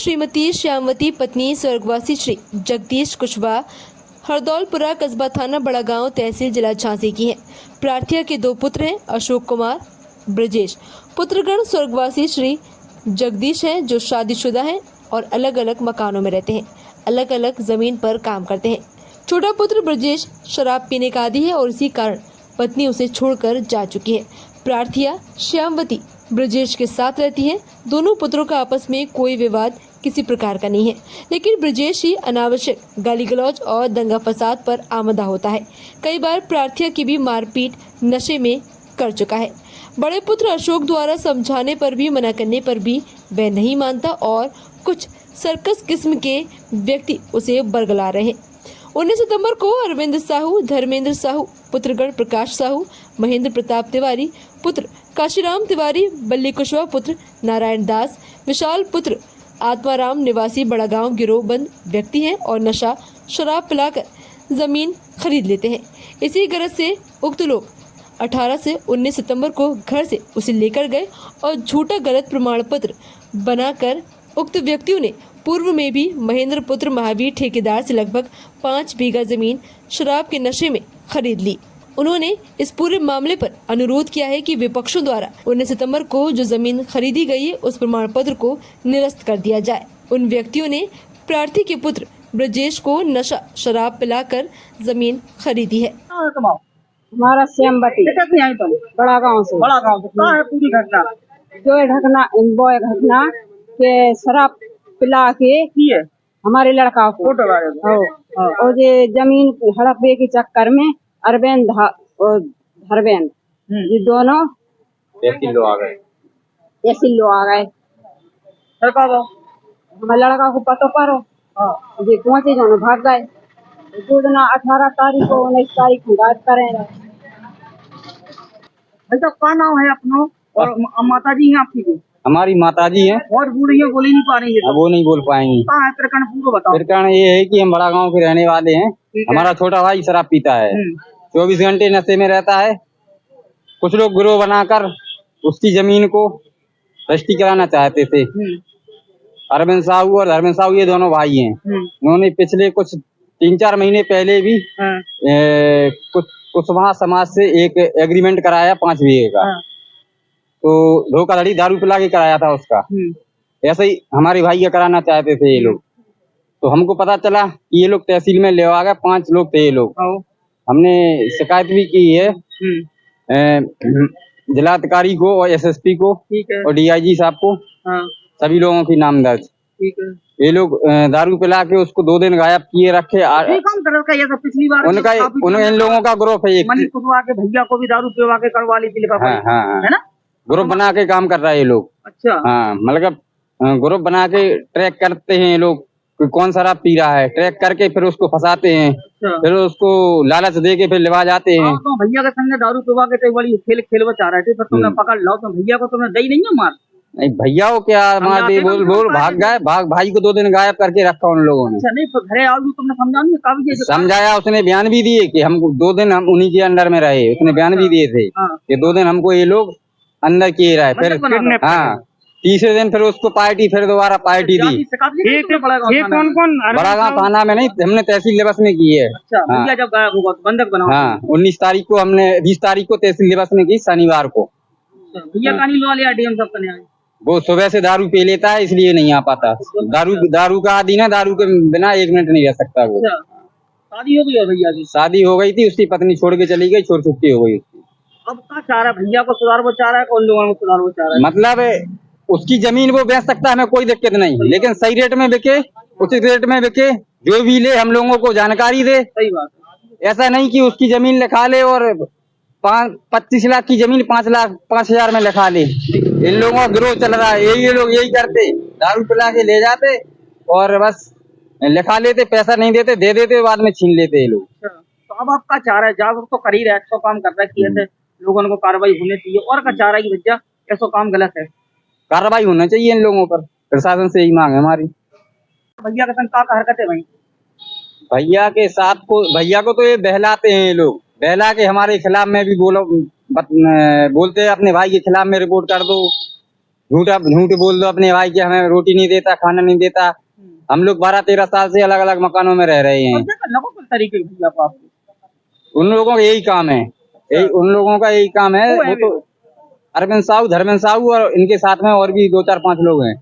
श्रीमती श्यामवती पत्नी स्वर्गवासी श्री जगदीश कुशवाहा हरदौलपुरा कस्बा थाना बड़ा गांव तहसील जिला झांसी की है। प्रार्थिया के दो पुत्र हैं, अशोक कुमार, ब्रजेश। पुत्रगण स्वर्गवासी श्री जगदीश हैं जो शादीशुदा हैं और अलग अलग मकानों में रहते हैं, अलग अलग जमीन पर काम करते हैं। छोटा पुत्र ब्रजेश शराब पीने का आदी है और इसी कारण पत्नी उसे छोड़कर जा चुकी है। प्रार्थिया श्यामवती ब्रजेश के साथ रहती है। दोनों पुत्रों का आपस में कोई विवाद किसी प्रकार का नहीं है, लेकिन ब्रजेश ही अनावश्यक गाली गलौज और दंगा फसाद पर आमदा होता है। कई बार प्रार्थिया की भी मारपीट नशे में कर चुका है। बड़े पुत्र अशोक द्वारा समझाने पर भी, मना करने पर भी वह नहीं मानता और कुछ सर्कस किस्म के व्यक्ति उसे बरगला रहे हैं। 19 सितंबर को अरविंद साहू, धर्मेंद्र साहू, पुत्रगण प्रकाश साहू, महेंद्र प्रताप तिवारी, पुत्र काशीराम तिवारी, बल्ली कुशवाहा, पुत्र नारायण दास, विशाल, पुत्र आत्माराम निवासी बड़ा गांव गिरोहबंद व्यक्ति हैं और नशा शराब पिलाकर जमीन खरीद लेते हैं। इसी गरज से उक्त लोग 18 से 19 सितंबर को घर से उसे लेकर गए और झूठा गलत प्रमाण पत्र बनाकर उक्त व्यक्तियों ने पूर्व में भी महेंद्र पुत्र महावीर ठेकेदार से लगभग 5 बीघा जमीन शराब के नशे में खरीद ली। उन्होंने इस पूरे मामले पर अनुरोध किया है कि विपक्षों द्वारा 19 सितंबर को जो जमीन खरीदी गई है उस प्रमाण पत्र को निरस्त कर दिया जाए। उन व्यक्तियों ने प्रार्थी के पुत्र ब्रजेश को नशा शराब पिलाकर जमीन खरीदी है। हमारा श्यामवती बड़ा गांव से कहाँ है पूरी घटना? जो वो घटना के शराब पिला के हमारे लड़का को और ये जमीन हड़पे के चक्कर में अरविंद और धर्मेंद्र ये दोनों तहसील लोग आ गए। हमारे लड़का को पता पड़ो ये पहुंचे जो भाग गए। दो दिन 18 तारीख को 19 तारीख को गायब करेंगे। भाई क्या नाम है अपनो और माता जी हैं आपकी? हमारी माताजी हैं और बूढ़ी है, बोली नहीं पा रही है। वो नहीं बोल पाएंगी। कहाँ है प्रकरण पूरा बताओ। प्रकरण ये है कि हम बड़ा गांव के रहने वाले हैं। हमारा छोटा भाई शराब पीता है, 24 घंटे नशे में रहता है। कुछ लोग गिरोह बनाकर उसकी जमीन को रजिस्ट्री कराना चाहते थे। अरविंद साहू और धर्मेंद्र साहू ये दोनों भाई हैं। उन्होंने पिछले कुछ 3-4 महीने पहले भी कुशवाहा समाज से एक एग्रीमेंट कराया 5 बीघे का। तो धोखाधड़ी दारू पिला के कराया था उसका। ऐसे ही हमारे भाई का कराना चाहते थे ये लोग। तो हमको पता चला कि ये लोग तहसील में ले आ गए। 5 लोग थे ये लोग। हमने शिकायत भी की है जिलाधिकारी को और एसएसपी को और डीआईजी साहब को। सभी लोगों की नाम दर्ज। ये लोग दारू पिला के उसको 2 दिन गायब किए रखे। पिछली बार उनका इन लोगों का ग्रुप है। मनीष कुशवाहा के भैया को भी दारू पिलवा के करवा ली थी। है ना? ग्रुप बना के काम कर रहा है ये लोग। अच्छा। हाँ, मतलब ग्रुप बना के ट्रैक करते हैं ये लोग कौन शराब पी रहा है। ट्रैक करके फिर उसको फंसाते हैं। अच्छा। फिर उसको लालच दे के फिर लिवा जाते हैं। तो भैया के संग दारू पिलवा के बड़ी खेल चाह रहे थे, पर तुमने पकड़ लो तो भैया को तुमने दई नहीं है मार? नहीं, भैया को क्या मार दे, बोल भाग गए। भाई को 2 दिन गायब करके रखा उन लोगों ने। अच्छा, नहीं तो घरे आओगी तुमने समझा? समझाया, उसने बयान भी दिए कि हम 2 दिन हम उन्हीं के अंडर में रहे। उसने बयान भी दिए थे कि 2 दिन हमको ये लोग अंदर किए रहे। फिर हाँ, तीसरे दिन फिर उसको पार्टी, फिर दोबारा पार्टी दी। ये कौन बड़ा गांव थाना में नहीं, हमने तहसील दिवस में की है। भैया जब गायब होगा तो बंधक बनाओ। हाँ, 19 तारीख को हमने 20 तारीख को तहसील दिवस में की, शनिवार को। भैया का नहीं लवा लिया डीएम साहब का नहीं? वो सुबह से दारू पी लेता है, इसलिए नहीं आ पाता। दारू का आदि ना, दारू के बिना 1 मिनट नहीं रह सकता वो। शादी हो गई है भैया की? शादी हो गई थी, उसकी पत्नी छोड़ के चली गई, छोड़ छुट्टी हो गई। अब क्या चाह रहा है? भैया को सुधार वो चाह रहा है, कौन लोगों को सुधार वो चाह रहा है? मतलब उसकी जमीन वो बेच सकता है, हमें कोई दिक्कत नहीं, लेकिन सही रेट में बिके, उचित रेट में बिके। जो भी ले हम लोगों को जानकारी दे। सही बात है। ऐसा नहीं कि उसकी जमीन लिखा ले और 25 लाख की जमीन 5,05,000 में लिखा ले। इन लोगों का गिरोह चल रहा है। ये लोग यही करते, दारू पिला के ले जाते और बस लिखा लेते, पैसा नहीं देते, दे देते, बाद में छीन लेते ये लोग। तो अब आपका चाह रहा है, जागरूक तो कर ही रहा है, अच्छा काम कर रहा है कि ऐसे लोगों को कार्रवाई होनी चाहिए, और का चाह रहा है कि भैया ऐसा काम गलत है, कार्रवाई होना चाहिए इन लोगों पर। प्रशासन से यही मांग है हमारी। भैया के संग क्या हरकत है भाई? भैया को तो ये बहलाते हैं ये लोग। बहला के हमारे खिलाफ में भी बोलते हैं, अपने भाई के खिलाफ में रिपोर्ट कर दो। झूठ बोल दो अपने भाई कि हमें रोटी नहीं देता, खाना नहीं देता। हम लोग 12-13 साल से अलग अलग मकानों में रह रहे हैं। कब्जा करना को किस तरीके की भैया आपको? उन लोगों का यही काम है, उन लोगों का यही काम है। वो तो अरविंद साहू, धर्मेंद्र साहू और इनके साथ में और भी 2-4-5 लोग हैं।